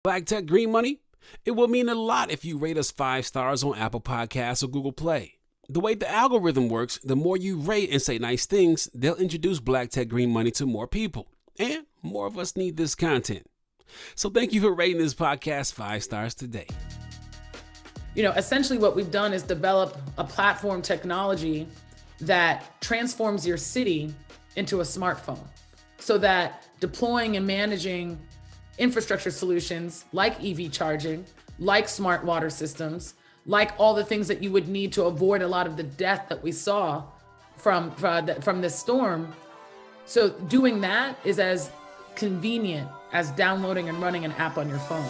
Black Tech Green Money? It will mean a lot if you rate us 5 stars on Apple Podcasts or Google Play. The way the algorithm works, the more you rate and say nice things, they'll introduce Black Tech Green Money to more people. And more of us need this content. So thank you for rating this podcast 5 stars today. Essentially what we've done is develop a platform technology that transforms your city into a smartphone so that deploying and managing infrastructure solutions like EV charging, like smart water systems, like all the things that you would need to avoid a lot of the death that we saw from this storm. So doing that is as convenient as downloading and running an app on your phone.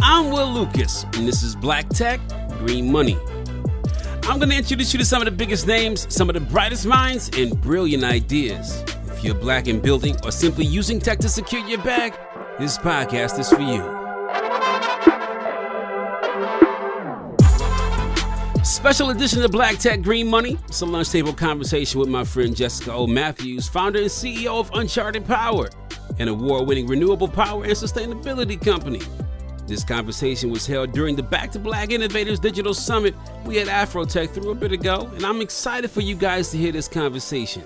I'm Will Lucas, and this is Black Tech Green Money. I'm going to introduce you to some of the biggest names, some of the brightest minds, and brilliant ideas. If you're black in building or simply using tech to secure your bag, this podcast is for you. Special edition of Black Tech Green Money. It's a lunch table conversation with my friend Jessica O. Matthews, founder and CEO of Uncharted Power, an award-winning renewable power and sustainability company. This conversation was held during the Back to Black Innovators Digital Summit we had Afrotech through a bit ago, and I'm excited for you guys to hear this conversation.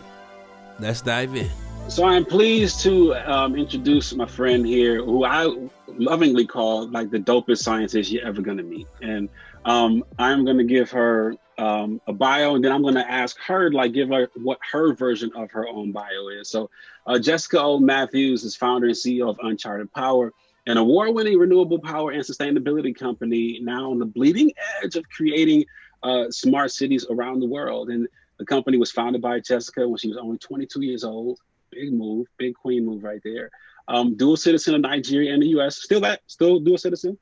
Let's dive in. So I'm pleased to introduce my friend here, who I lovingly call like the dopest scientist you're ever going to meet. And I'm going to give her a bio, and then I'm going to ask her, give her what her version of her own bio is. So Jessica O. Matthews is founder and CEO of Uncharted Power, an award-winning renewable power and sustainability company now on the bleeding edge of creating smart cities around the world. And the company was founded by Jessica when she was only 22 years old. Big move, big queen move right there. Dual citizen of Nigeria and the US. Still dual citizen?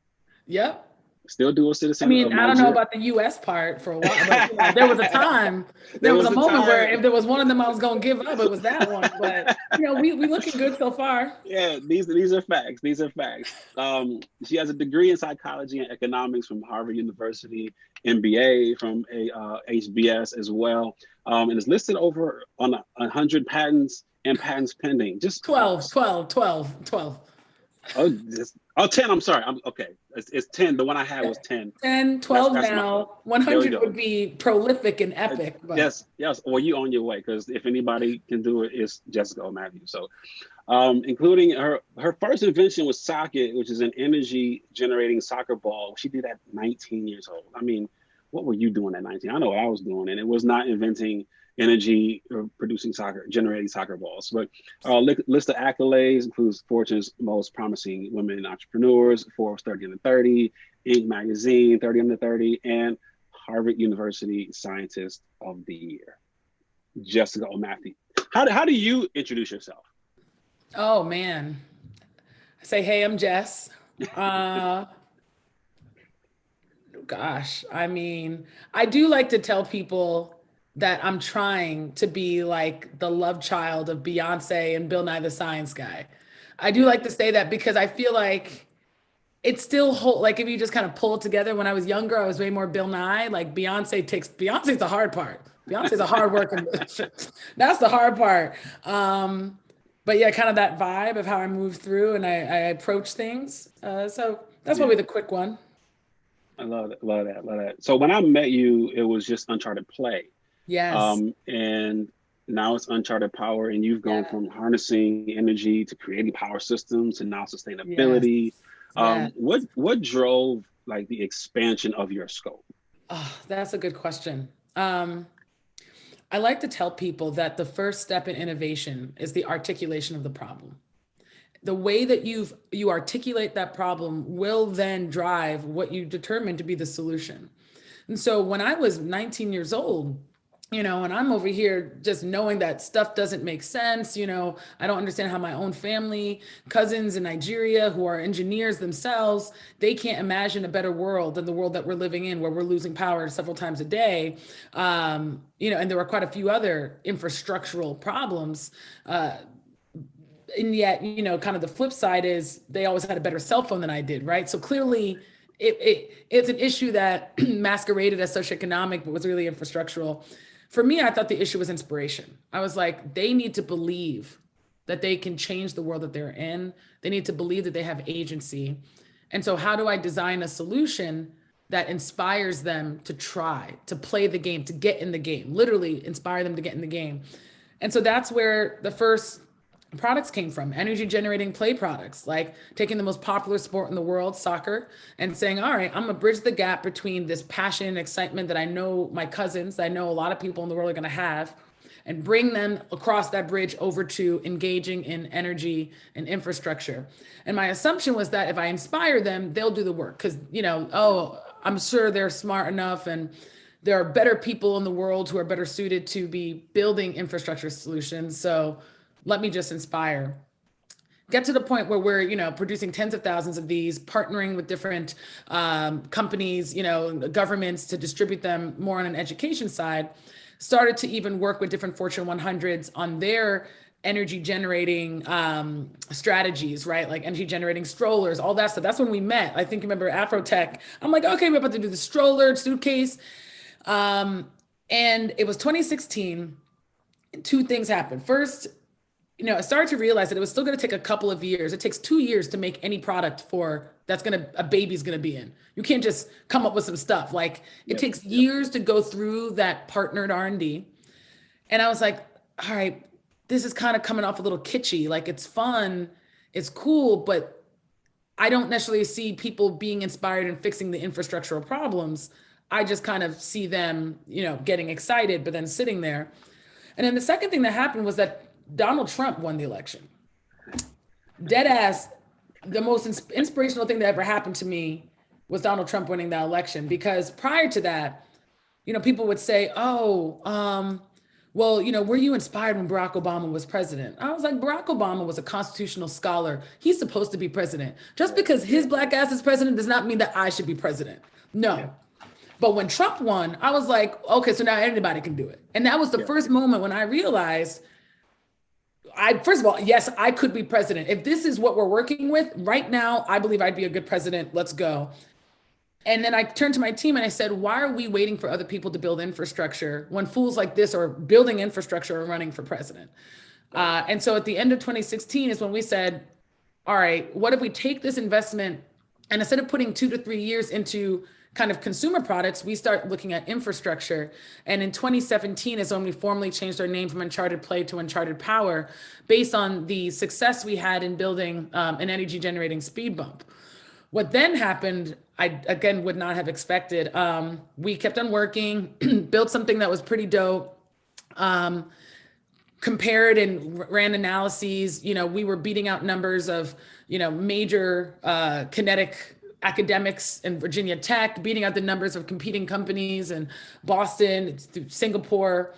Yep. Still dual citizen. I mean, I don't know about the US part for a while, but there was a time, there was a moment where if there was one of them I was going to give up, it was that one. But, we looking good so far. Yeah, these are facts. These are facts. She has a degree in psychology and economics from Harvard University, MBA from HBS as well, and is listed over on 100 patents and patents pending. Just 12. Oh, 10, I'm sorry. Okay. It's 10. The one I had was 10. 10, 12 that's now. 100 would be prolific and epic. But. Yes. Well, you on your way, because if anybody can do it, it's Jessica O. Matthews. So, including her first invention was socket, which is an energy generating soccer ball. She did at 19 years old. I mean, what were you doing at 19? I know what I was doing, and it was not inventing energy or generating soccer balls. But list of accolades includes Fortune's most promising women entrepreneurs, Forbes 30 under 30, Inc. magazine 30 under 30, and Harvard University Scientist of the Year. Jessica O. Matthews. How do you introduce yourself? Oh man, I say, hey, I'm Jess. Gosh, I mean, I do like to tell people that I'm trying to be like the love child of Beyoncé and Bill Nye the Science Guy. I do like to say that because I feel like it's still like if you just kind of pull it together. When I was younger, I was way more Bill Nye. Like Beyonce's the hard part. Beyonce's a hard worker. That's the hard part. But yeah, kind of that vibe of how I move through and I approach things. So that's probably the quick one. I love that. So when I met you, it was just Uncharted Play. Yes. And now it's Uncharted Power, and you've gone from harnessing energy to creating power systems and now sustainability. Yes. What drove the expansion of your scope? Oh, that's a good question. I like to tell people that the first step in innovation is the articulation of the problem. The way that you articulate that problem will then drive what you determine to be the solution. And so when I was 19 years old, and I'm over here just knowing that stuff doesn't make sense. I don't understand how my own family, cousins in Nigeria who are engineers themselves, they can't imagine a better world than the world that we're living in, where we're losing power several times a day. And there were quite a few other infrastructural problems. And yet, kind of the flip side is they always had a better cell phone than I did, right? So clearly it's an issue that masqueraded as socioeconomic, but was really infrastructural. For me, I thought the issue was inspiration. I was like, they need to believe that they can change the world that they're in. They need to believe that they have agency. And so how do I design a solution that inspires them to try, to play the game, to get in the game, literally inspire them to get in the game? And so that's where the first products came from, energy generating play products, like taking the most popular sport in the world, soccer, and saying, all right, I'm gonna bridge the gap between this passion and excitement that I know my cousins, I know a lot of people in the world are gonna have, and bring them across that bridge over to engaging in energy and infrastructure. And my assumption was that if I inspire them, they'll do the work. Because, I'm sure they're smart enough and there are better people in the world who are better suited to be building infrastructure solutions. So let me just inspire. Get to the point where we're, producing tens of thousands of these, partnering with different companies, governments to distribute them more on an education side. Started to even work with different Fortune 100s on their energy generating strategies, right? Like energy generating strollers, all that stuff. That's when we met. I think you remember Afrotech. I'm like, okay, we're about to do the stroller suitcase. And it was 2016. Two things happened. First, I started to realize that it was still going to take a couple of years. It takes 2 years to make any product a baby's going to be in. You can't just come up with some stuff. Like it takes years to go through that partnered R&D. And I was like, all right, this is kind of coming off a little kitschy. Like it's fun, it's cool, but I don't necessarily see people being inspired and fixing the infrastructural problems. I just kind of see them, getting excited, but then sitting there. And then the second thing that happened was that Donald Trump won the election. Dead ass, the most inspirational thing that ever happened to me was Donald Trump winning that election. Because prior to that, people would say, were you inspired when Barack Obama was president? I was like, Barack Obama was a constitutional scholar. He's supposed to be president. Just because his black ass is president does not mean that I should be president. No. Yeah. But when Trump won, I was like, okay, so now anybody can do it. And that was the first moment when I realized, first of all, yes, I could be president. If this is what we're working with right now, I believe I'd be a good president. Let's go. And then I turned to my team and I said, why are we waiting for other people to build infrastructure when fools like this are building infrastructure and running for president? And so at the end of 2016 is when we said, all right, what if we take this investment and instead of putting 2 to 3 years into kind of consumer products, we start looking at infrastructure. And in 2017 is when we formally changed our name from Uncharted Play to Uncharted Power, based on the success we had in building an energy generating speed bump. What then happened, I again would not have expected. We kept on working, built something that was pretty dope, compared and ran analyses. We were beating out numbers of, major kinetic academics in Virginia Tech, beating out the numbers of competing companies in Boston, Singapore.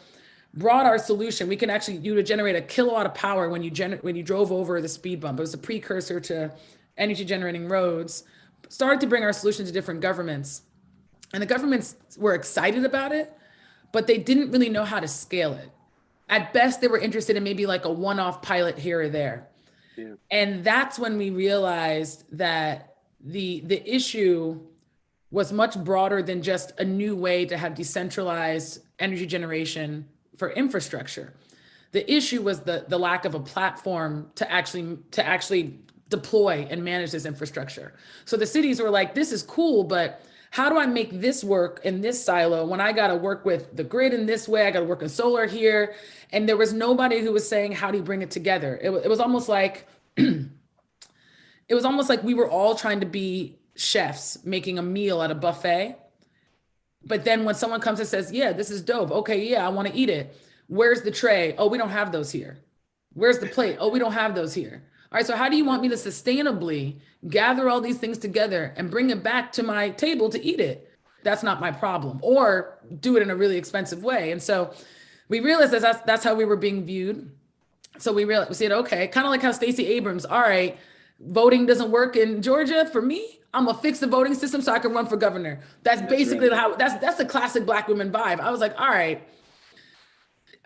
Brought our solution. We can actually, you would generate a kilowatt of power when you drove over the speed bump. It was a precursor to energy generating roads. Started to bring our solution to different governments. And the governments were excited about it, but they didn't really know how to scale it. At best, they were interested in maybe like a one-off pilot here or there. Yeah. And that's when we realized that the issue was much broader than just a new way to have decentralized energy generation for infrastructure. The issue was the lack of a platform to actually deploy and manage this infrastructure. So the cities were like, this is cool, but how do I make this work in this silo when I got to work with the grid in this way? I got to work in solar here. And there was nobody who was saying, how do you bring it together? It was almost like, we were all trying to be chefs making a meal at a buffet. But then when someone comes and says, yeah, this is dope. Okay, yeah, I want to eat it. Where's the tray? Oh, we don't have those here. Where's the plate? Oh, we don't have those here. All right, so how do you want me to sustainably gather all these things together and bring it back to my table to eat it? That's not my problem. Or do it in a really expensive way. And so we realized that that's how we were being viewed. So we said, okay, kind of like how Stacey Abrams, all right, voting doesn't work in Georgia for me. I'm gonna fix the voting system so I can run for governor. That's basically how, that's the classic Black women vibe. I was like, all right,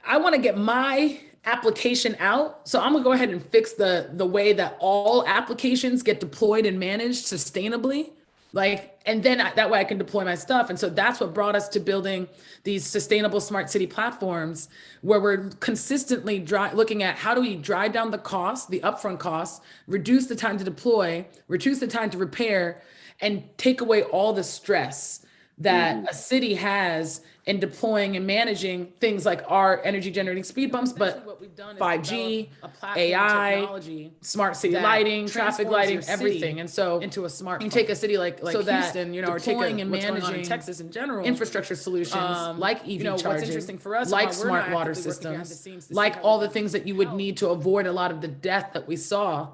I wanna get my application out. So I'm gonna go ahead and fix the way that all applications get deployed and managed sustainably. Like, and then that way I can deploy my stuff. And so that's what brought us to building these sustainable smart city platforms where we're consistently looking at how do we drive down the cost, the upfront costs, reduce the time to deploy, reduce the time to repair, and take away all the stress that a city has in deploying and managing things like our energy generating speed bumps, but what we've done is 5G, AI, technology, smart city lighting, traffic lighting, everything. And so into a smart, you take a city like so Houston, you know, or taking and managing in Texas in general, infrastructure solutions like EV charging, what's interesting for us, like smart water systems, like all the things that you would need to avoid a lot of the death that we saw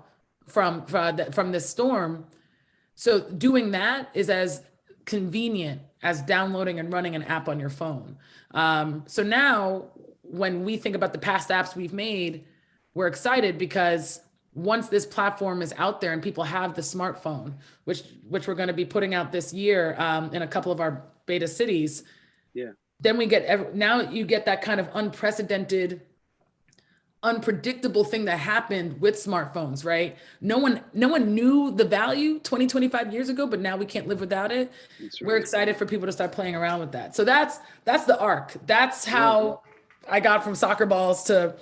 from this storm. So doing that is as convenient as downloading and running an app on your phone. So now when we think about the past apps we've made, we're excited because once this platform is out there and people have the smartphone, which we're going to be putting out this year in a couple of our beta cities, then we get, now you get that kind of unprecedented, unpredictable thing that happened with smartphones, right? No one knew the value 20, 25 years ago, but now we can't live without it. Right. We're excited for people to start playing around with that. So that's the arc. That's how I got from soccer balls to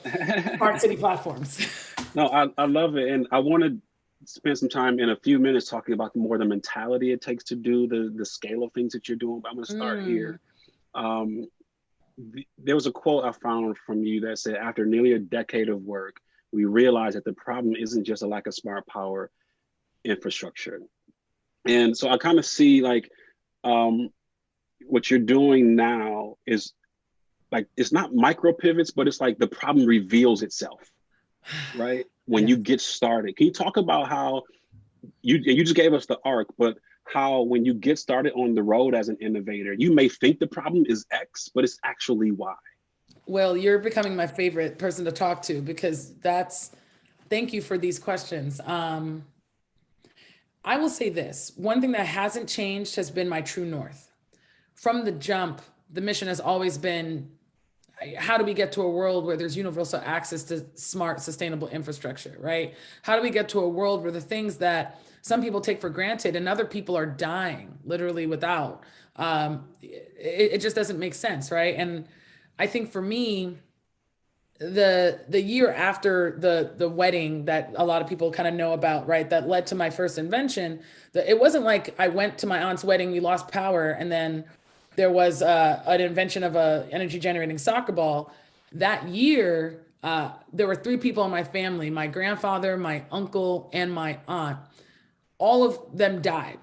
smart city platforms. No, I love it. And I want to spend some time in a few minutes talking about more the mentality it takes to do the scale of things that you're doing. But I'm going to start here. There was a quote I found from you that said, after nearly a decade of work, we realized that the problem isn't just a lack of smart power infrastructure. And so I kind of see like what you're doing now is like, it's not micro pivots, but it's like the problem reveals itself, right? When you get started. Can you talk about how you just gave us the arc, but how when you get started on the road as an innovator, you may think the problem is X, but it's actually Y. Well, you're becoming my favorite person to talk to because thank you for these questions. I will say this, one thing that hasn't changed has been my true north. From the jump, the mission has always been, how do we get to a world where there's universal access to smart, sustainable infrastructure, right? How do we get to a world where the things that some people take for granted and other people are dying literally without, it just doesn't make sense, right? And I think for me, the year after the wedding that a lot of people kind of know about, right, that led to my first invention, it wasn't like I went to my aunt's wedding, we lost power, and then there was an invention of a energy generating soccer ball. That year, there were 3 people in my family, my grandfather, my uncle, and my aunt. All of them died,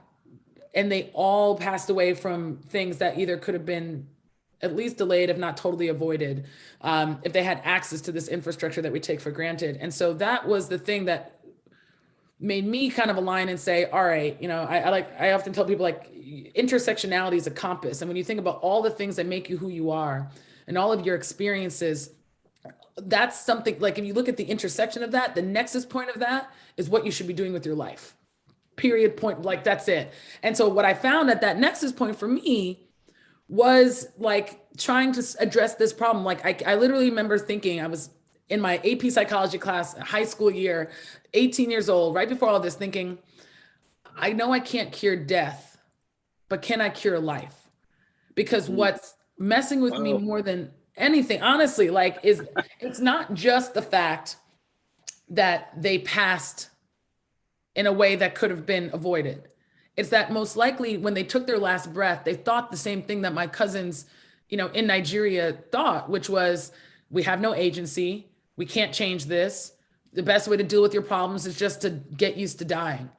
and they all passed away from things that either could have been at least delayed, if not totally avoided, if they had access to this infrastructure that we take for granted. And so that was the thing that made me kind of align and say, all right, you know, I often tell people like intersectionality is a compass. And when you think about all the things that make you who you are and all of your experiences, that's something like, if you look at the intersection of that, the nexus point of that is what you should be doing with your life. Period, point, like that's it. And so what I found at that nexus point for me was like trying to address this problem. Like I literally remember thinking, I was in my AP psychology class, high school year, 18 years old, right before all this, thinking, I know I can't cure death, but can I cure life? Because what's messing with me more than anything, honestly, like it's not just the fact that they passed in a way that could have been avoided. It's that most likely when they took their last breath, they thought the same thing that my cousins, you know, in Nigeria thought, which was, we have no agency. We can't change this. The best way to deal with your problems is just to get used to dying.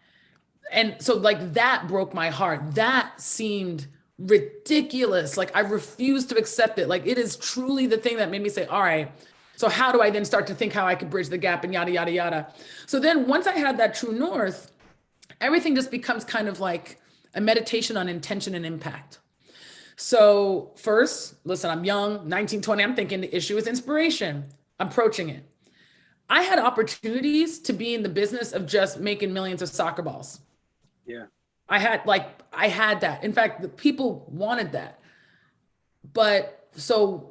And so like that broke my heart. That seemed ridiculous. Like I refused to accept it. Like it is truly the thing that made me say, all right, so how do I then start to think how I could bridge the gap and yada, yada, yada. So then once I had that true north, everything just becomes kind of like a meditation on intention and impact. So first, listen, I'm young, 19, 20, I'm thinking the issue is inspiration. I'm approaching it. I had opportunities to be in the business of just making millions of soccer balls. Yeah. I had that. In fact, the people wanted that. But so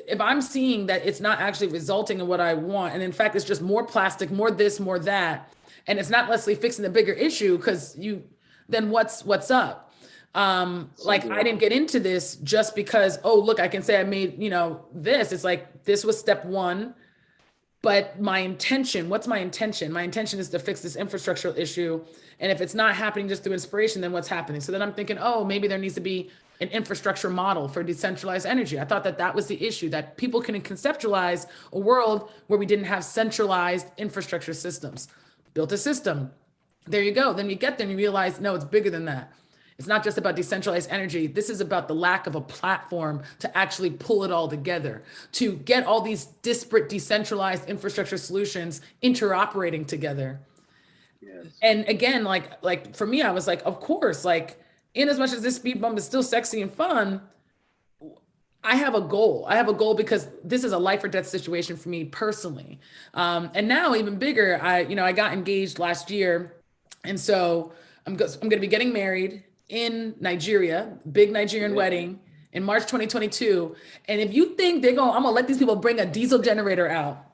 if I'm seeing that it's not actually resulting in what I want, and in fact, it's just more plastic, more this, more that, and it's not necessarily fixing the bigger issue, because then what's up? Like I didn't get into this just because, oh, look, I can say I made, this. It's like, this was step one. But my intention, what's my intention? My intention is to fix this infrastructural issue. And if it's not happening just through inspiration, then what's happening? So then I'm thinking, oh, maybe there needs to be an infrastructure model for decentralized energy. I thought that was the issue, that people can conceptualize a world where we didn't have centralized infrastructure systems. Built a system. There you go. Then you get there and you realize, no, it's bigger than that. It's not just about decentralized energy. This is about the lack of a platform to actually pull it all together, to get all these disparate decentralized infrastructure solutions interoperating together. Yes. And again, like for me, I was like, of course, like in as much as this speed bump is still sexy and fun, I have a goal. I have a goal because this is a life or death situation for me personally. And now even bigger, I got engaged last year. And so I'm going to be getting married in Nigeria, big Nigerian wedding in March 2022. And if you think I'm gonna let these people bring a diesel generator out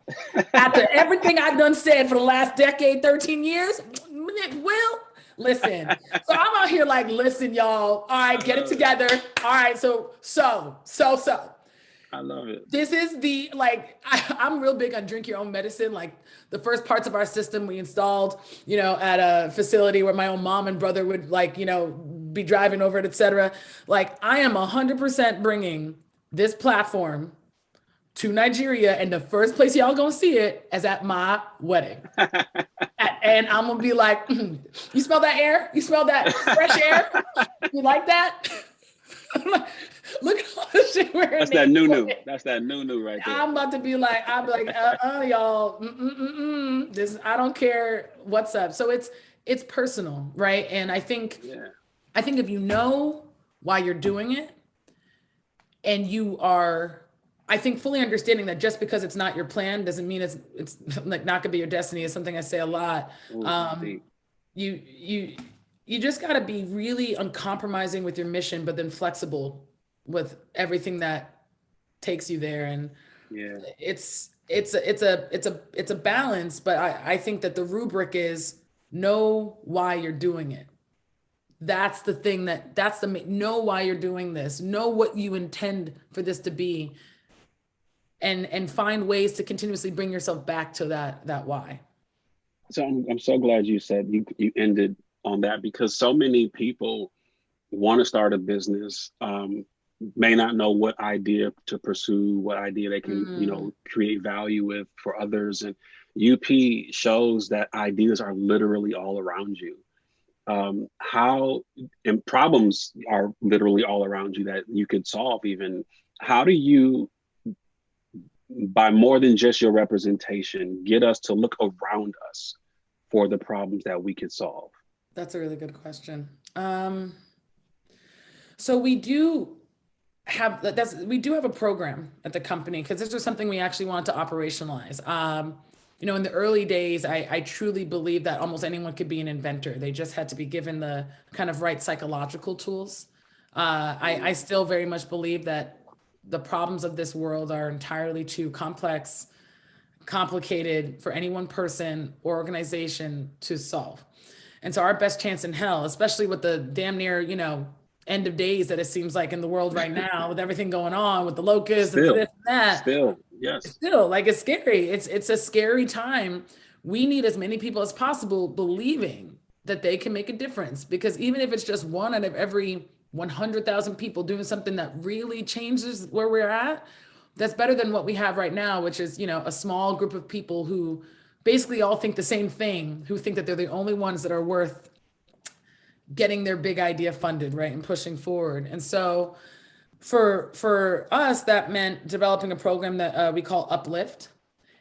after everything I've done said for the last decade, 13 years, well, listen. So I'm out here like, listen, y'all, all right, get it together. All right, so. I love it. This is I'm real big on drink your own medicine. Like the first parts of our system we installed, at a facility where my own mom and brother would be driving over it, et cetera. Like I am 100% bringing this platform to Nigeria, and the first place y'all gonna see it is at my wedding. And I'm gonna be like, you smell that air? You smell that fresh air? You like that? Look at all the shit we're That's that new. That's that new right there. I'm about to be like, y'all, this, I don't care what's up. So it's personal, right? And I think if you know why you're doing it, and you are, I think, fully understanding that just because it's not your plan doesn't mean it's like not gonna be your destiny, is something I say a lot. You just got to be really uncompromising with your mission, but then flexible with everything that takes you there. And it's a balance, but I think that the rubric is know why you're doing it. That's the thing know why you're doing this, know what you intend for this to be, and find ways to continuously bring yourself back to that why. So I'm so glad you said you ended on that, because so many people want to start a business, may not know what idea to pursue, what idea they can, create value with for others. And UP shows that ideas are literally all around you. And problems are literally all around you that you could solve even. How do you, by more than just your representation, get us to look around us for the problems that we could solve? That's a really good question. So we do have a program at the company, because this was something we actually wanted to operationalize. In the early days, I truly believe that almost anyone could be an inventor. They just had to be given the kind of right psychological tools. I still very much believe that the problems of this world are entirely too complex, complicated for any one person or organization to solve. And so our best chance in hell, especially with the damn near, end of days that it seems like in the world right now, with everything going on with the locusts and this and that. Still, like, it's scary. It's a scary time. We need as many people as possible believing that they can make a difference, because even if it's just one out of every 100,000 people doing something that really changes where we're at, that's better than what we have right now, which is, a small group of people who basically all think the same thing, who think that they're the only ones that are worth getting their big idea funded, right, and pushing forward. And so for us, that meant developing a program that we call Uplift.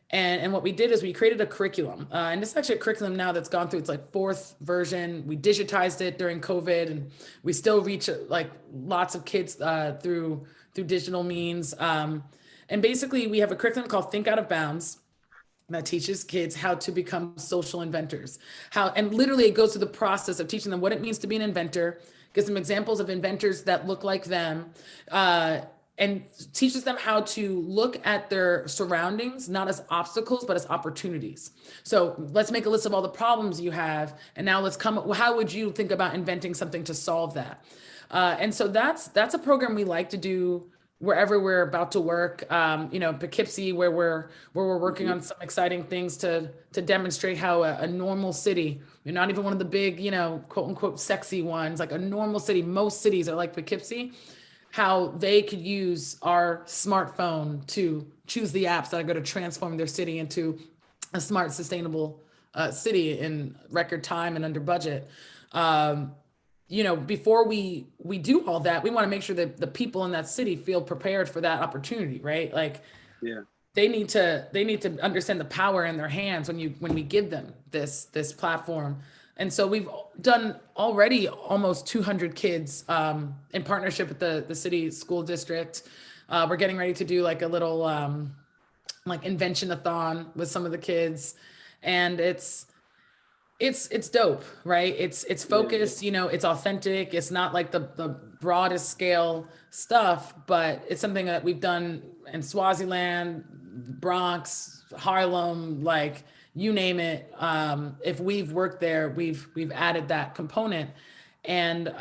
And what we did is we created a curriculum. And it's actually a curriculum now that's gone through its fourth version. We digitized it during COVID, and we still reach lots of kids through digital means. And basically we have a curriculum called Think Out of Bounds that teaches kids how to become social inventors. And literally it goes through the process of teaching them what it means to be an inventor, gives them examples of inventors that look like them, and teaches them how to look at their surroundings, not as obstacles, but as opportunities. So let's make a list of all the problems you have. And now let's come up, how would you think about inventing something to solve that? And so that's a program we like to do wherever we're about to work. Poughkeepsie, where we're working on some exciting things to demonstrate how a normal city, you're not even one of the big, quote unquote, sexy ones, like a normal city, most cities are like Poughkeepsie, how they could use our smartphone to choose the apps that are going to transform their city into a smart, sustainable city in record time and under budget. Before we do all that, we want to make sure that the people in that city feel prepared for that opportunity, right? Like, yeah, they need to understand the power in their hands when we give them this platform. And so we've done already almost 200 kids in partnership with the city school district. We're getting ready to do like a little like invention-a-thon with some of the kids, and it's dope, right? It's focused, it's authentic. It's not like the broadest scale stuff, but it's something that we've done in Swaziland, Bronx, Harlem, like you name it. If we've worked there, we've added that component, and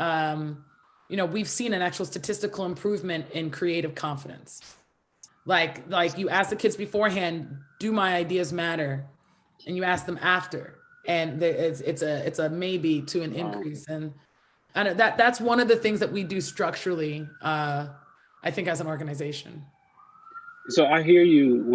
we've seen an actual statistical improvement in creative confidence. Like you ask the kids beforehand, do my ideas matter? And you ask them after, and it's a maybe to an increase. And that's one of the things that we do structurally, I think, as an organization. So I hear you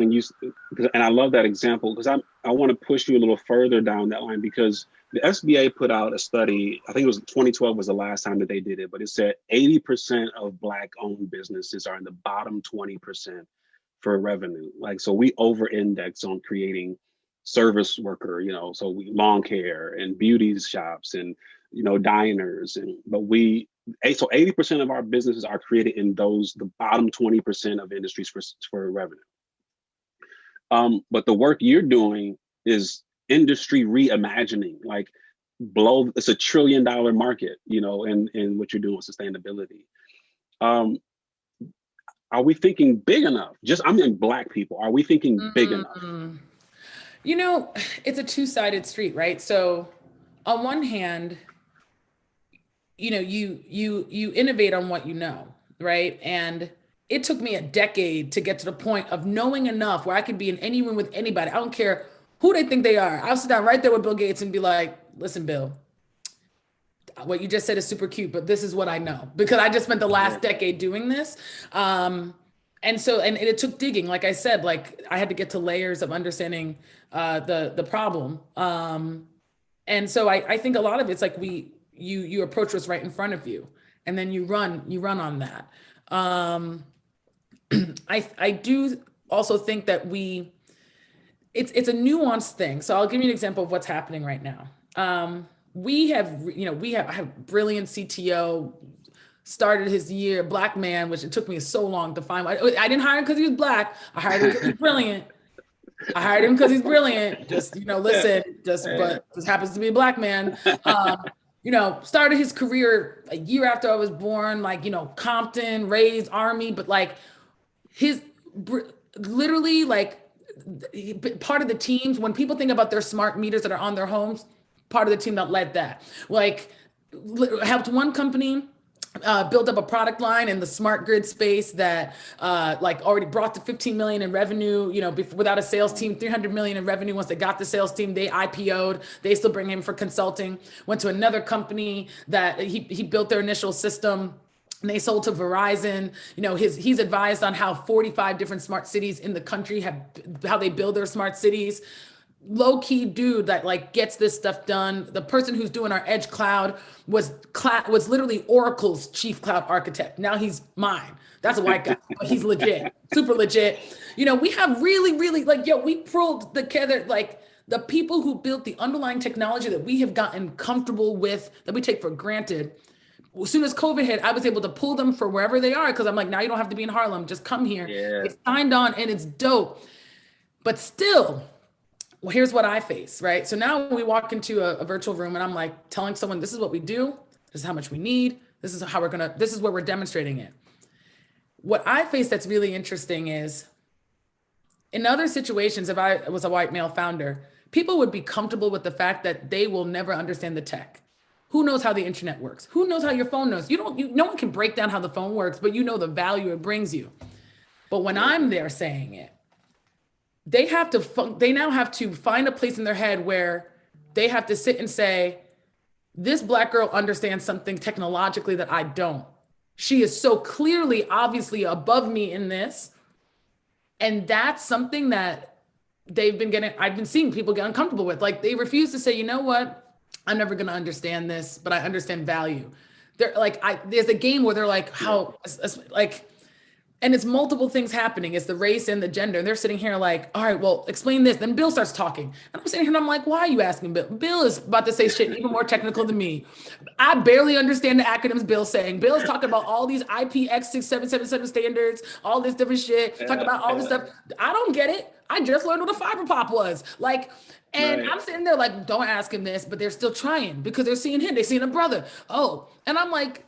and I love that example, because I want to push you a little further down that line, because the SBA put out a study, I think it was 2012 was the last time that they did it, but it said 80% of Black-owned businesses are in the bottom 20% for revenue. Like, so we over-index on creating service worker, so lawn care and beauty shops and, diners, so 80% of our businesses are created in the bottom 20% of industries for revenue. But the work you're doing is industry reimagining, like it's $1 trillion market, in what you're doing with sustainability. Are we thinking big enough? I mean, Black people, are we thinking big enough? It's a two-sided street, right? So on one hand, you innovate on what you know, right? And it took me a decade to get to the point of knowing enough where I could be in any room with anybody. I don't care who they think they are. I'll sit down right there with Bill Gates and be like, listen, Bill, what you just said is super cute, but this is what I know, because I just spent the last decade doing this. And it took digging. Like I said, like I had to get to layers of understanding the problem. And so I think a lot of it's like you approach what's right in front of you, and then you run on that. I do also think that it's a nuanced thing. So I'll give you an example of what's happening right now. I have a brilliant CTO, started his year, Black man, which it took me so long to find. I didn't hire him because he was Black. I hired him because he's brilliant. But this happens to be a Black man. Started his career a year after I was born, Compton, raised Army, but literally part of the teams, when people think about their smart meters that are on their homes, part of the team that led that, helped one company build up a product line in the smart grid space that already brought to 15 million in revenue, without a sales team, 300 million in revenue. Once they got the sales team, they IPO'd, they still bring him for consulting. Went to another company that he built their initial system, and they sold to Verizon. He's advised on how 45 different smart cities in the country how they build their smart cities. Low key dude that gets this stuff done. The person who's doing our edge cloud was literally Oracle's chief cloud architect. Now he's mine. That's a white guy, but he's legit, super legit. We have really, really we pulled together the people who built the underlying technology that we have gotten comfortable with, that we take for granted. As soon as COVID hit, I was able to pull them for wherever they are, because I'm like, now you don't have to be in Harlem, just come here. Yeah. It's signed on and it's dope. But still, well, here's what I face, right? So now we walk into a virtual room and I'm telling someone, this is what we do. This is how much we need. This is where we're demonstrating it. What I face that's really interesting is in other situations, if I was a white male founder, people would be comfortable with the fact that they will never understand the tech. Who knows how the internet works? Who knows how your phone knows? No one can break down how the phone works, but you know the value it brings you. But when I'm there saying it, they now have to find a place in their head where they have to sit and say, this Black girl understands something technologically that I don't. She is so clearly, obviously above me in this. And that's something that I've been seeing people get uncomfortable with. Like they refuse to say, you know what? I'm never going to understand this, but I understand value. They're like, there's a game where they're like, and it's multiple things happening. It's the race and the gender. And they're sitting here like, all right, well, explain this. Then Bill starts talking. And I'm sitting here and I'm like, why are you asking Bill? Bill is about to say shit even more technical than me. I barely understand the acronyms Bill's saying. Bill's talking about all these IPX6777 standards, all this different shit, talking about all this stuff. I don't get it. I just learned what a fiber pop was. Like, and right. I'm sitting there like, don't ask him this, but they're still trying because they're seeing him. They're seeing a brother. Oh, and I'm like,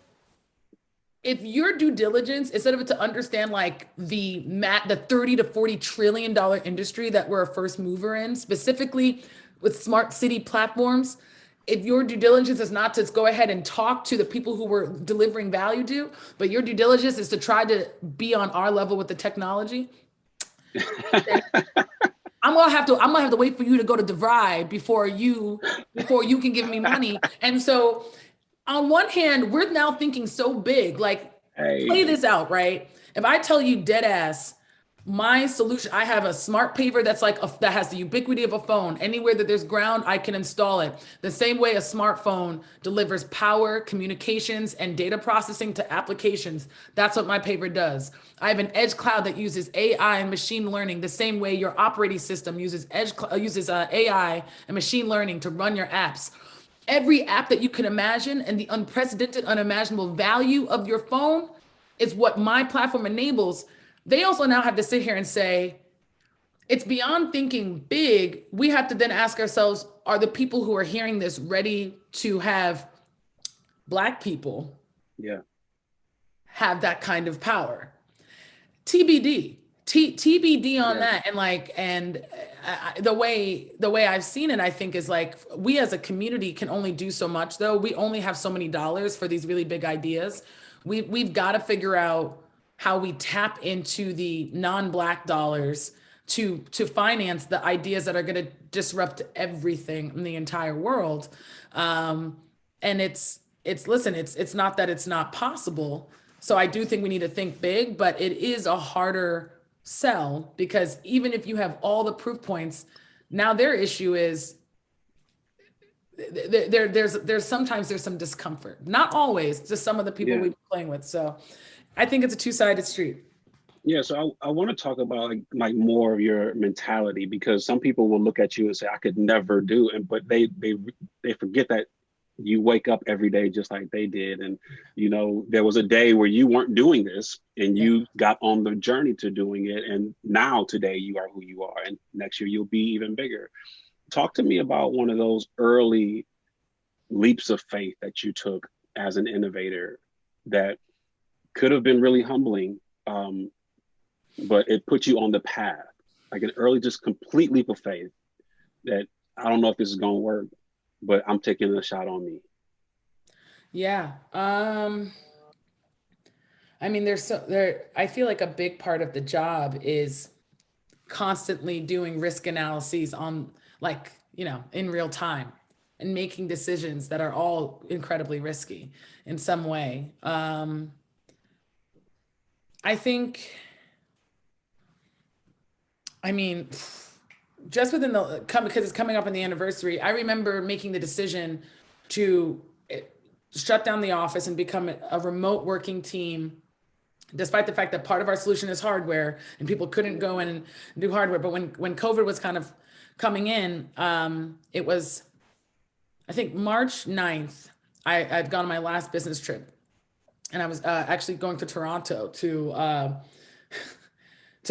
if your due diligence, instead of it to understand like the 30 to 40 trillion dollar industry that we're a first mover in, specifically with smart city platforms, if your due diligence is not to go ahead and talk to the people who we're delivering value to, but your due diligence is to try to be on our level with the technology, I'm gonna have to wait for you to go to DeVry before you can give me money. And so on one hand, we're now thinking so big, like play this out, right? If I tell you dead ass, my solution, I have a smart paver that's like that has the ubiquity of a phone. Anywhere that there's ground, I can install it. The same way a smartphone delivers power, communications, and data processing to applications. That's what my paver does. I have an edge cloud that uses AI and machine learning the same way your operating system uses AI and machine learning to run your apps. Every app that you can imagine and the unprecedented, unimaginable value of your phone is what my platform enables. They also now have to sit here and say, it's beyond thinking big. We have to then ask ourselves, are the people who are hearing this ready to have Black people have that kind of power? TBD. TBD on that. And the way I've seen it, I think is like, we as a community can only do so much though. We only have so many dollars for these really big ideas. We've got to figure out how we tap into the non-Black dollars to finance the ideas that are going to disrupt everything in the entire world. And it's not that it's not possible. So I do think we need to think big, but it is a harder sell because even if you have all the proof points, now their issue is there's sometimes some discomfort. Not always, just some of the people we've been playing with. So I think it's a two-sided street. Yeah, so I want to talk about like more of your mentality, because some people will look at you and say, I could never do it, but they forget that you wake up every day just like they did. And, you know, there was a day where you weren't doing this and you got on the journey to doing it. And now today you are who you are. And next year you'll be even bigger. Talk to me about one of those early leaps of faith that you took as an innovator that could have been really humbling, but it put you on the path, like an early, just complete leap of faith that I don't know if this is going to work, but I'm taking a shot on me. Yeah. I mean, I feel like a big part of the job is constantly doing risk analyses on, like, you know, in real time and making decisions that are all incredibly risky in some way. I think, I mean, just within because it's coming up on the anniversary, I remember making the decision to shut down the office and become a remote working team, despite the fact that part of our solution is hardware and people couldn't go in and do hardware. But when COVID was kind of coming in, it was, I think, March 9th, I'd gone on my last business trip. And I was actually going to Toronto to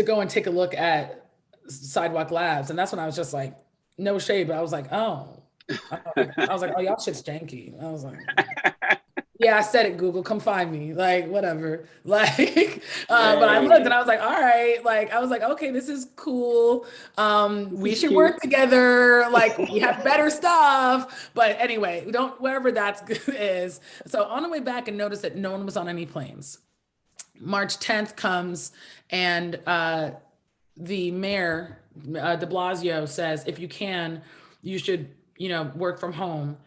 go and take a look at Sidewalk Labs. And that's when I was just like, no shade, but I was like, oh, y'all shit's janky. I was like, Yeah, I said it, Google, come find me. Like, whatever. Like, but I looked and I was like, all right. Like, I was like, okay, this is cool. We should cute. work together. Like, we have better stuff. But anyway, we don't, wherever that's is. So on the way back, and noticed that no one was on any planes. March 10th comes, and the mayor, de Blasio, says, if you can, you should, work from home.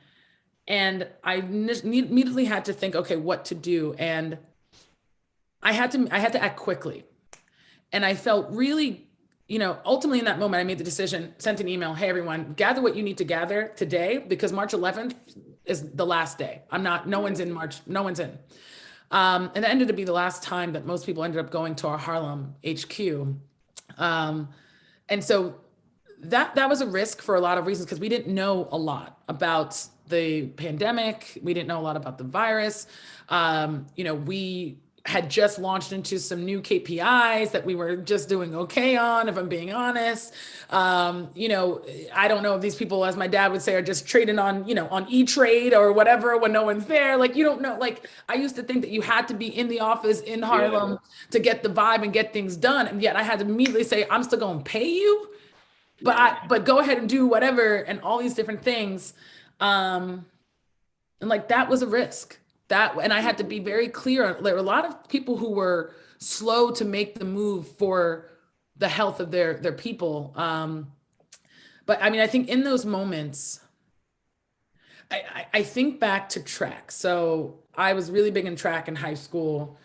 And I immediately had to think, okay, what to do. And I had to act quickly. And I felt really, ultimately in that moment, I made the decision, sent an email, hey, everyone, gather what you need to gather today, because March 11th is the last day. No one's in March, no one's in. And that ended up being the last time that most people ended up going to our Harlem HQ. And so that was a risk for a lot of reasons, because we didn't know a lot about the pandemic. We didn't know a lot about the virus. We had just launched into some new KPIs that we were just doing okay on, if I'm being honest. I don't know if these people, as my dad would say, are just trading on, on E-Trade or whatever when no one's there. Like, you don't know. Like, I used to think that you had to be in the office in Harlem to get the vibe and get things done. And yet I had to immediately say, I'm still going to pay you, but go ahead and do whatever, and all these different things. And like, that was a risk. And I had to be very clear. There were a lot of people who were slow to make the move for the health of their people. But I mean, I think in those moments, I think back to track. So I was really big in track in high school,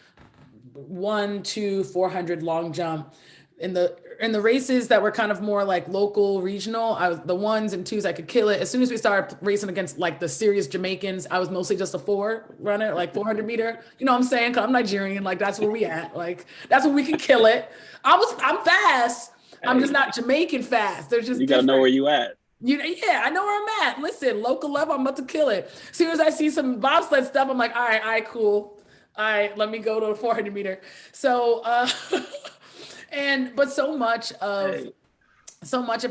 1, 2, 400 long jump. In the races that were kind of more like local, regional, the 1s and 2s, I could kill it. As soon as we started racing against like the serious Jamaicans, I was mostly just a 4 runner, like 400 meter. You know what I'm saying? Cause I'm Nigerian, like that's where we at. Like that's where we can kill it. I'm fast. I'm just not Jamaican fast. They're just, you gotta know where you at. Yeah, I know where I'm at. Listen, local level, I'm about to kill it. As soon as I see some bobsled stuff, I'm like, all right, cool. All right, let me go to a 400 meter. So, but so much of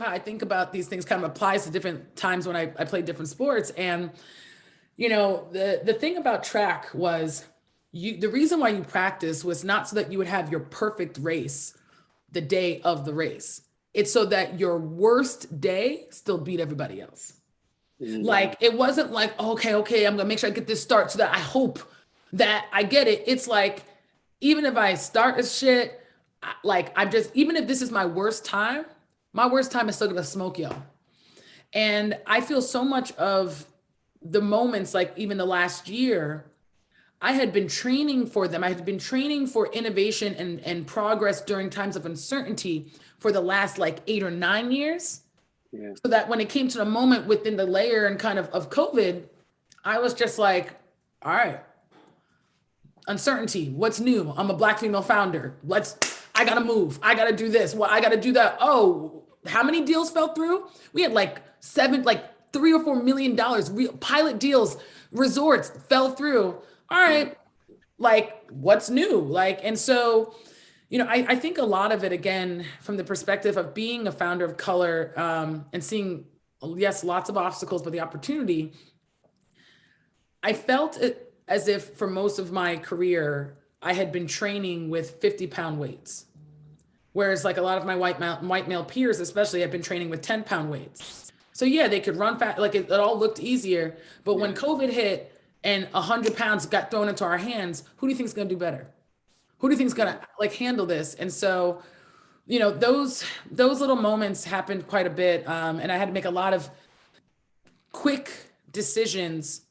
how I think about these things kind of applies to different times when I played different sports. And, the thing about track was the reason why you practice was not so that you would have your perfect race the day of the race. It's so that your worst day still beat everybody else. Mm-hmm. Like, it wasn't like, okay, I'm gonna make sure I get this start so that I hope that I get it. It's like, even if I start as shit, like even if this is my worst time is still gonna smoke y'all. And I feel so much of the moments, like even the last year, I had been training for them. I had been training for innovation and progress during times of uncertainty for the last like 8 or 9 years. Yeah. So that when it came to the moment within the layer and kind of COVID, I was just like, all right, uncertainty, what's new? I'm a Black female founder. I gotta move. I gotta do this. Well, I gotta do that. Oh, how many deals fell through? We had like $3 or $4 million real pilot deals, resorts fell through. All right, like what's new? Like, and so, I think a lot of it, again, from the perspective of being a founder of color, and seeing, yes, lots of obstacles, but the opportunity, I felt it as if for most of my career, I had been training with 50-pound weights. Whereas like a lot of my white male peers, especially, have been training with 10-pound weights. So yeah, they could run fast, like it all looked easier. But when COVID hit and 100 pounds got thrown into our hands, who do you think is gonna do better? Who do you think is gonna like handle this? And so, those little moments happened quite a bit. And I had to make a lot of quick decisions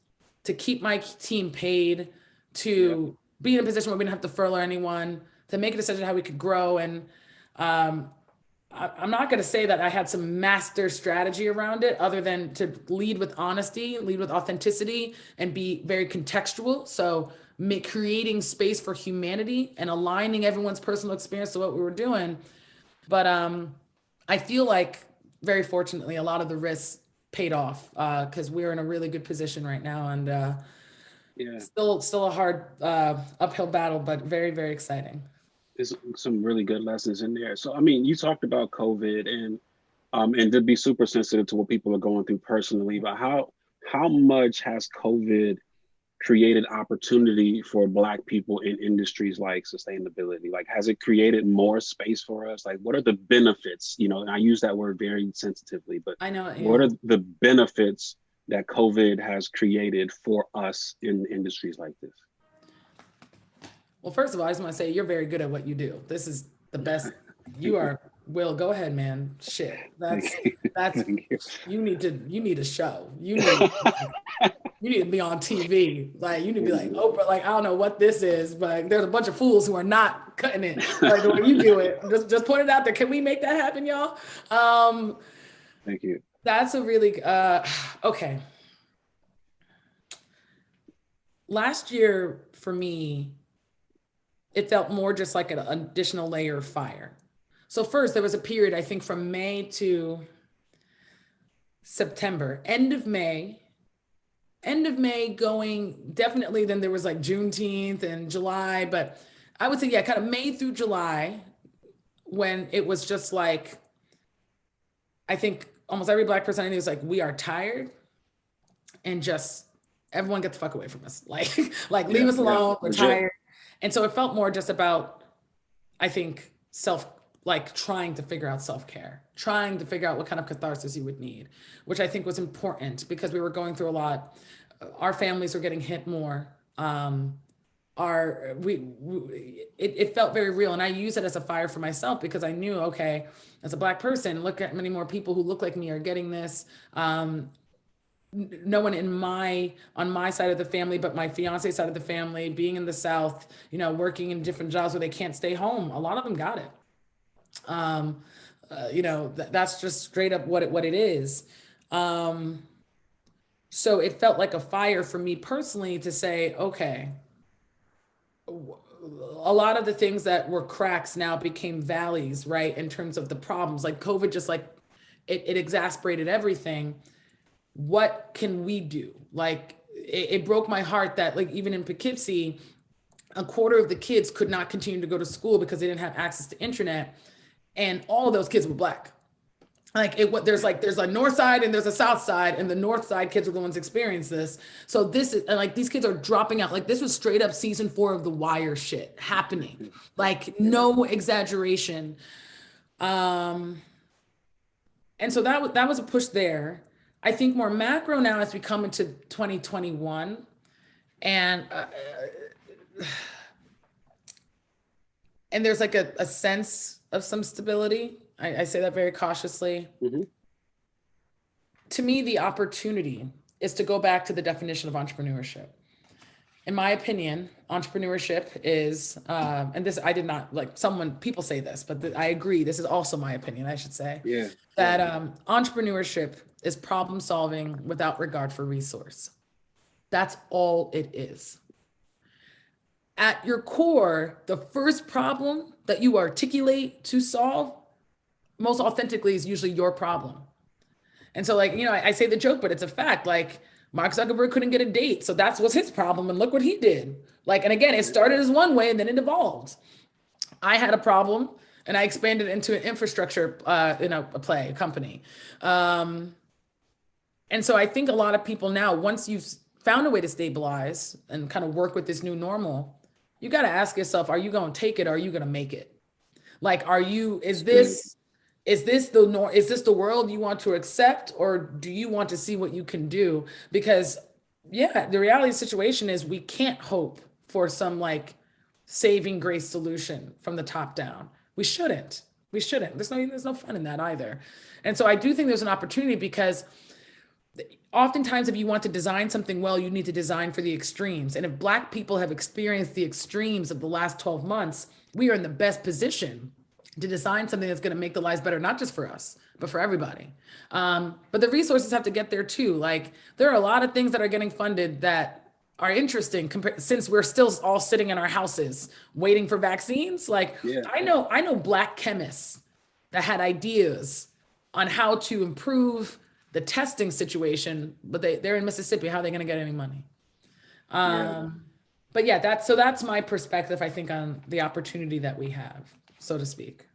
to keep my team paid, to be in a position where we didn't have to furlough anyone, to make a decision how we could grow. And I'm not going to say that I had some master strategy around it, other than to lead with honesty, lead with authenticity, and be very contextual. So creating space for humanity and aligning everyone's personal experience to what we were doing. But I feel like, very fortunately, a lot of the risks paid off, because we're in a really good position right now. And still a hard uphill battle, but very, very exciting. There's some really good lessons in there. So, I mean, you talked about COVID and to be super sensitive to what people are going through personally, but how much has COVID created opportunity for Black people in industries like sustainability? Like, has it created more space for us? Like, what are the benefits? You know, and I use that word very sensitively, but I know. what are the benefits that COVID has created for us in industries like this? Well, first of all, I just want to say you're very good at what you do. This is the best. You are. Will, go ahead, man. Shit. That's Thank you. you need a show. You need to be on TV. Like you need to be like Oprah. Like I don't know what this is, but there's a bunch of fools who are not cutting it like the way you do it. Just put it out there. Can we make that happen, y'all? Thank you. That's a really okay. Last year for me, it felt more just like an additional layer of fire. So first, there was a period, I think, from May to September, end of May going definitely, then there was like Juneteenth and July, but I would say, yeah, kind of May through July, when it was just like, I think almost every Black person I knew was like, we are tired and just everyone get the fuck away from us. Like leave us alone, we're tired. And so it felt more just about, I think, trying to figure out self-care, trying to figure out what kind of catharsis you would need, which I think was important because we were going through a lot. Our families were getting hit more. It felt very real. And I use it as a fire for myself because I knew, okay, as a Black person, look at many more people who look like me are getting this. No one on my side of the family, but my fiance side of the family, being in the South, you know, working in different jobs where they can't stay home. A lot of them got it. You know, that's just straight up what it is. So it felt like a fire for me personally to say, okay, a lot of the things that were cracks now became valleys, right? In terms of the problems, like COVID, just like it exasperated everything. What can we do? Like it broke my heart that like even in Poughkeepsie, a quarter of the kids could not continue to go to school because they didn't have access to internet. And all of those kids were Black. There's a north side and there's a south side, and the north side kids were the ones experiencing this. So this is like these kids are dropping out. Like this was straight up season 4 of The Wire shit happening. Like no exaggeration. And so that was a push there. I think more macro now as we come into 2021, and there's like a sense of some stability. I say that very cautiously. Mm-hmm. To me, the opportunity is to go back to the definition of entrepreneurship. In my opinion, entrepreneurship is, and this, I did not, like people say this, but I agree. This is also my opinion, I should say. Yeah. That entrepreneurship is problem solving without regard for resource. That's all it is. At your core, the first problem that you articulate to solve most authentically is usually your problem. And so like, you know, I say the joke, but it's a fact. Like Mark Zuckerberg couldn't get a date. So that was his problem. And look what he did. Like, and again, it started as one way and then it evolved. I had a problem and I expanded into an infrastructure, a company. And so I think a lot of people now, once you've found a way to stabilize and kind of work with this new normal, you got to ask yourself, are you going to take it or are you going to make it? Like, is this the world you want to accept, or do you want to see what you can do? Because yeah, the reality of the situation is we can't hope for some like saving grace solution from the top down. We shouldn't. There's no fun in that either. And so I do think there's an opportunity because oftentimes if you want to design something well, you need to design for the extremes. And if Black people have experienced the extremes of the last 12 months, we are in the best position to design something that's going to make the lives better, not just for us, but for everybody. But the resources have to get there too. Like there are a lot of things that are getting funded that are interesting since we're still all sitting in our houses waiting for vaccines. Like yeah. I know Black chemists that had ideas on how to improve the testing situation, but they're in Mississippi. How are they going to get any money? But yeah, that's my perspective, I think, on the opportunity that we have, so to speak.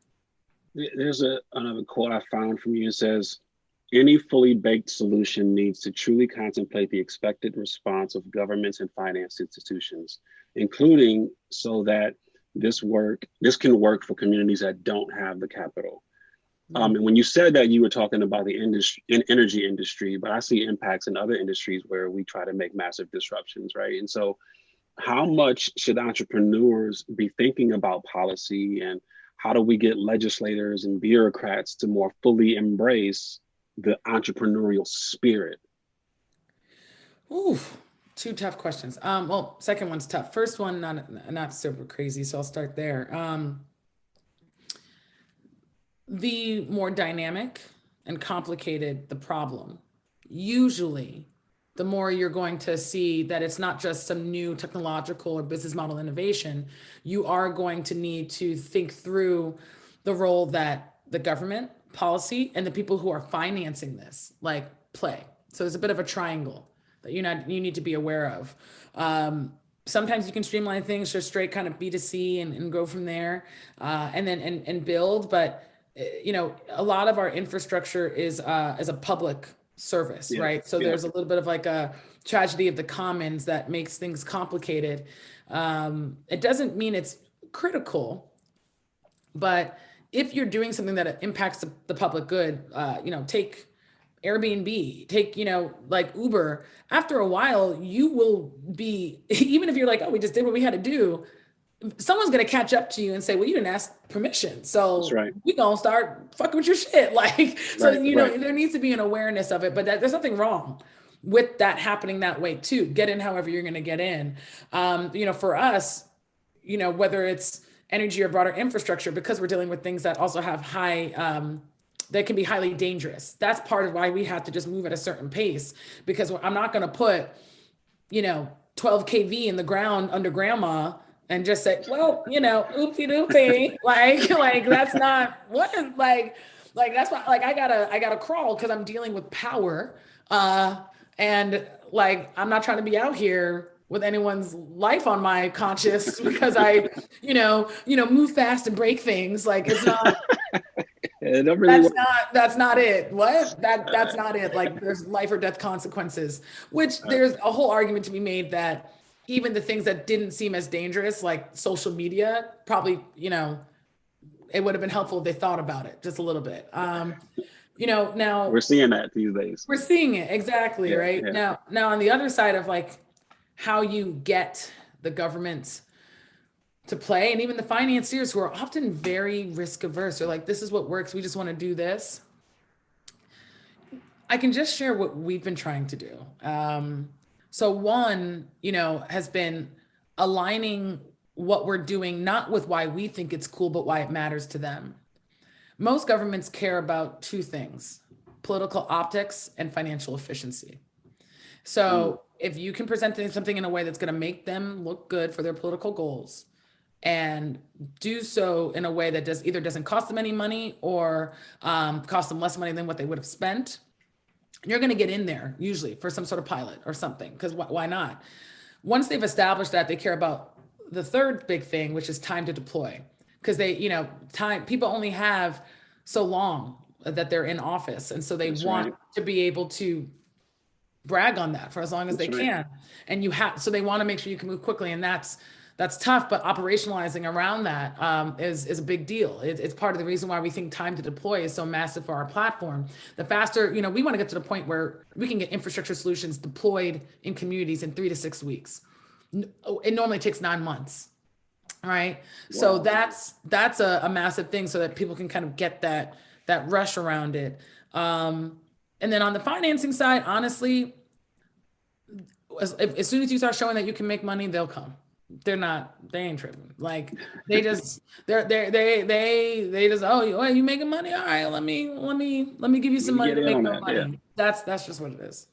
There's another quote I found from you. It says, any fully baked solution needs to truly contemplate the expected response of governments and finance institutions, including so that this can work for communities that don't have the capital. And when you said that, you were talking about the energy industry, but I see impacts in other industries where we try to make massive disruptions, right? And so how much should entrepreneurs be thinking about policy, and how do we get legislators and bureaucrats to more fully embrace the entrepreneurial spirit? Ooh, two tough questions. Well, second one's tough. First one, not super crazy, so I'll start there. The more dynamic and complicated the problem, usually the more you're going to see that it's not just some new technological or business model innovation. You are going to need to think through the role that the government, policy, and the people who are financing this like play. So there's a bit of a triangle that you need to be aware of. Sometimes you can streamline things just straight kind of B2C and go from there, and then build. But a lot of our infrastructure is a public service, yeah, right? So there's a little bit of like a tragedy of the commons that makes things complicated. It doesn't mean it's critical, but if you're doing something that impacts the public good, take Airbnb, take, like Uber, after a while, you will be, even if you're like, oh, we just did what we had to do, someone's going to catch up to you and say, well, you didn't ask permission. So we're going to start fucking with your shit. Like, so, there needs to be an awareness of it, but there's nothing wrong with that happening that way too. Get in however you're going to get in. For us, whether it's energy or broader infrastructure, because we're dealing with things that also have high, that can be highly dangerous. That's part of why we have to just move at a certain pace, because I'm not going to put, 12 kV in the ground under grandma and just say, well, oopsie doopsie, like that's not what, like that's not, like I gotta crawl because I'm dealing with power, and like I'm not trying to be out here with anyone's life on my conscience because I, move fast and break things. Like it's not. That's not it. What? That's not it. Like there's life or death consequences, which there's a whole argument to be made that even the things that didn't seem as dangerous, like social media, probably, it would have been helpful if they thought about it just a little bit. Now we're seeing that these days. We're seeing it exactly, right? Yeah. Now on the other side of like how you get the government to play, and even the financiers who are often very risk averse, they're like, this is what works, we just want to do this. I can just share what we've been trying to do. So one, has been aligning what we're doing, not with why we think it's cool, but why it matters to them. Most governments care about two things: political optics and financial efficiency. So if you can present something in a way that's going to make them look good for their political goals, and do so in a way that either doesn't cost them any money or cost them less money than what they would have spent, you're going to get in there usually for some sort of pilot or something, because why not? Once they've established that, they care about the third big thing, which is time to deploy, because people only have so long that they're in office. And so they want to be able to brag on that for as long as they can. And so they want to make sure you can move quickly. And that's tough, but operationalizing around that is a big deal. It's part of the reason why we think time to deploy is so massive for our platform. The faster, we want to get to the point where we can get infrastructure solutions deployed in communities in 3 to 6 weeks. It normally takes 9 months, right? Wow. So that's a massive thing, so that people can kind of get that rush around it. And then on the financing side, honestly, as soon as you start showing that you can make money, they'll come. They ain't tripping. Like they just, oh, you making money? All right, let me give you some money to make more money. Yeah. That's just what it is.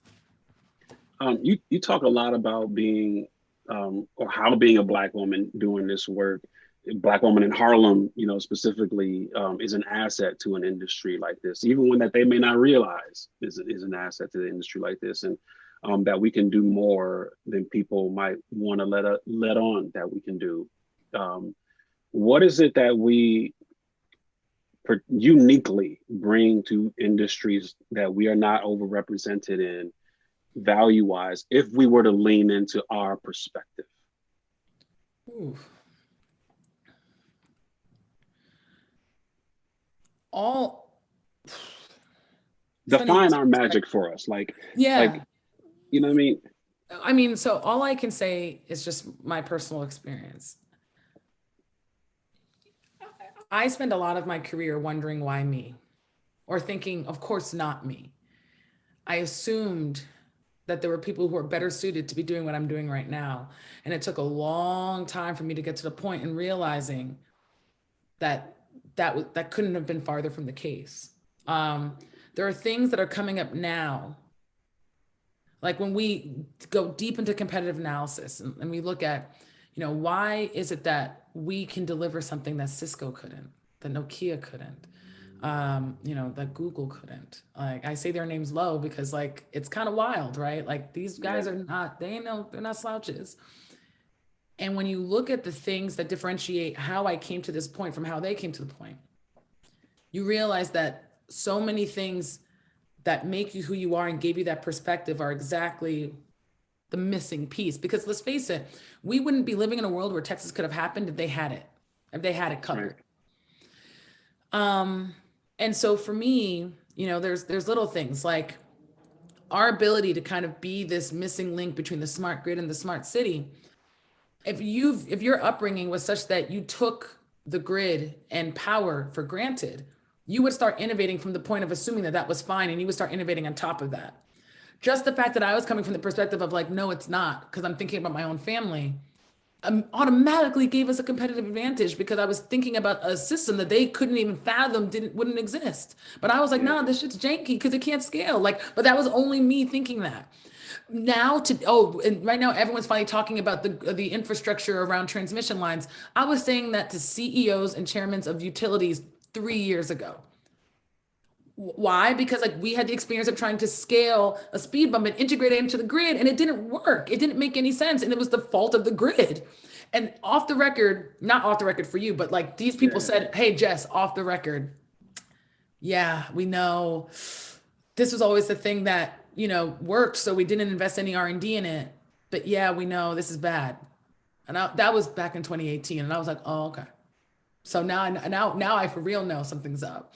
You talk a lot about being, or how being a Black woman doing this work, Black woman in Harlem, specifically, is an asset to an industry like this, even one that they may not realize is an asset to the industry like this. And that we can do more than people might want to let on that we can do. What is it that we uniquely bring to industries that we are not overrepresented in value-wise if we were to lean into our perspective? Ooh. Define our magic for us. Like, you know what I mean? I mean, so all I can say is just my personal experience. I spend a lot of my career wondering why me, or thinking, of course, not me. I assumed that there were people who are better suited to be doing what I'm doing right now. And it took a long time for me to get to the point in realizing that couldn't have been farther from the case. There are things that are coming up now. Like when we go deep into competitive analysis and we look at, why is it that we can deliver something that Cisco couldn't, that Nokia couldn't, that Google couldn't. Like I say their names low because like, it's kind of wild, right? Like these guys are not, they're not slouches. And when you look at the things that differentiate how I came to this point from how they came to the point, you realize that so many things that make you who you are and gave you that perspective are exactly the missing piece. Because let's face it, we wouldn't be living in a world where Texas could have happened if they had it covered. Right. And so for me, there's little things like our ability to kind of be this missing link between the smart grid and the smart city. If your upbringing was such that you took the grid and power for granted, you would start innovating from the point of assuming that was fine, and you would start innovating on top of that. Just the fact that I was coming from the perspective of like, no, it's not, because I'm thinking about my own family, automatically gave us a competitive advantage because I was thinking about a system that they couldn't even fathom wouldn't exist. But I was like, nah, this shit's janky because it can't scale. But that was only me thinking that. Now and right now everyone's finally talking about the infrastructure around transmission lines. I was saying that to CEOs and chairmen of utilities 3 years ago. Why? Because we had the experience of trying to scale a speed bump and integrate it into the grid, and it didn't work. It didn't make any sense, and it was the fault of the grid. And off the record, not off the record for you, but these people said, "Hey, Jess, off the record, yeah, we know this was always the thing that worked, so we didn't invest any R&D in it. But yeah, we know this is bad." And that was back in 2018, and I was like, "Oh, okay." So now I for real know something's up.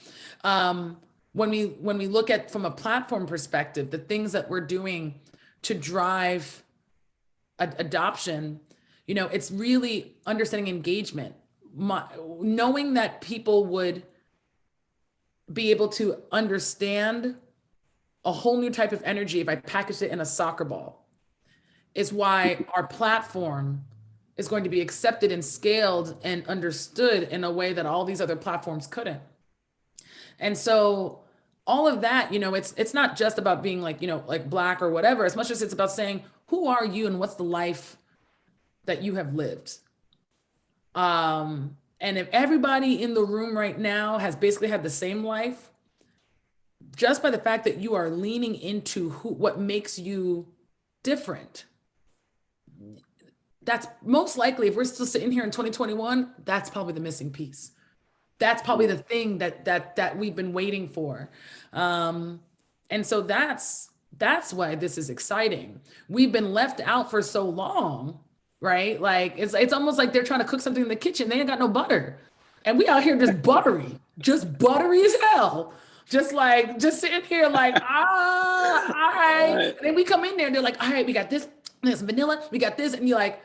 When we look at from a platform perspective, the things that we're doing to drive adoption, it's really understanding engagement, knowing that people would be able to understand a whole new type of energy if I packaged it in a soccer ball, is why our platform is going to be accepted and scaled and understood in a way that all these other platforms couldn't. And so all of that, it's not just about being like Black or whatever, as much as it's about saying, who are you and what's the life that you have lived? And if everybody in the room right now has basically had the same life, just by the fact that you are leaning into what makes you different, that's most likely, if we're still sitting here in 2021, that's probably the missing piece. That's probably the thing that we've been waiting for. And so that's why this is exciting. We've been left out for so long, right? Like it's almost like they're trying to cook something in the kitchen. They ain't got no butter. And we out here just buttery as hell. Just sitting here like, all right. And then we come in there and they're like, all right, we got this, there's vanilla, we got this. And you're like,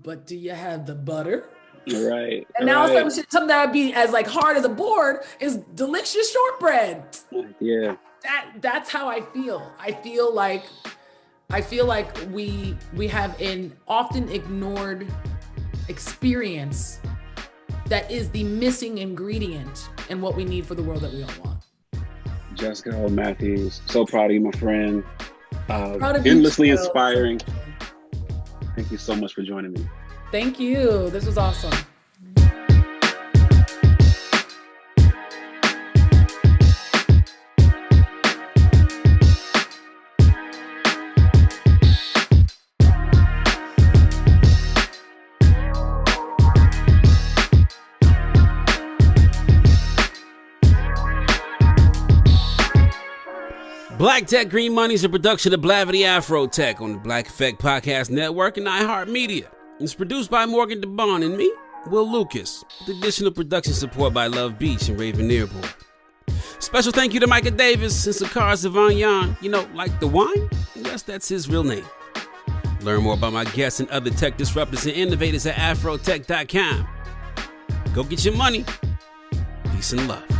but do you have the butter? Right. And now something that would be as hard as a board is delicious shortbread. Yeah. That's how I feel. I feel like we have an often ignored experience that is the missing ingredient in what we need for the world that we all want. Jessica Matthews, so proud of you, my friend. Endlessly inspiring. Thank you so much for joining me. Thank you. This was awesome. Black Tech Green Money is a production of Blavity Afro Tech on the Black Effect Podcast Network and iHeartMedia. It's produced by Morgan DeBon and me, Will Lucas, with additional production support by Love Beach and Raven Nearborn. Special thank you to Micah Davis and Sakar Zavanyan. You know, like the wine? Yes, that's his real name. Learn more about my guests and other tech disruptors and innovators at afrotech.com. Go get your money. Peace and love.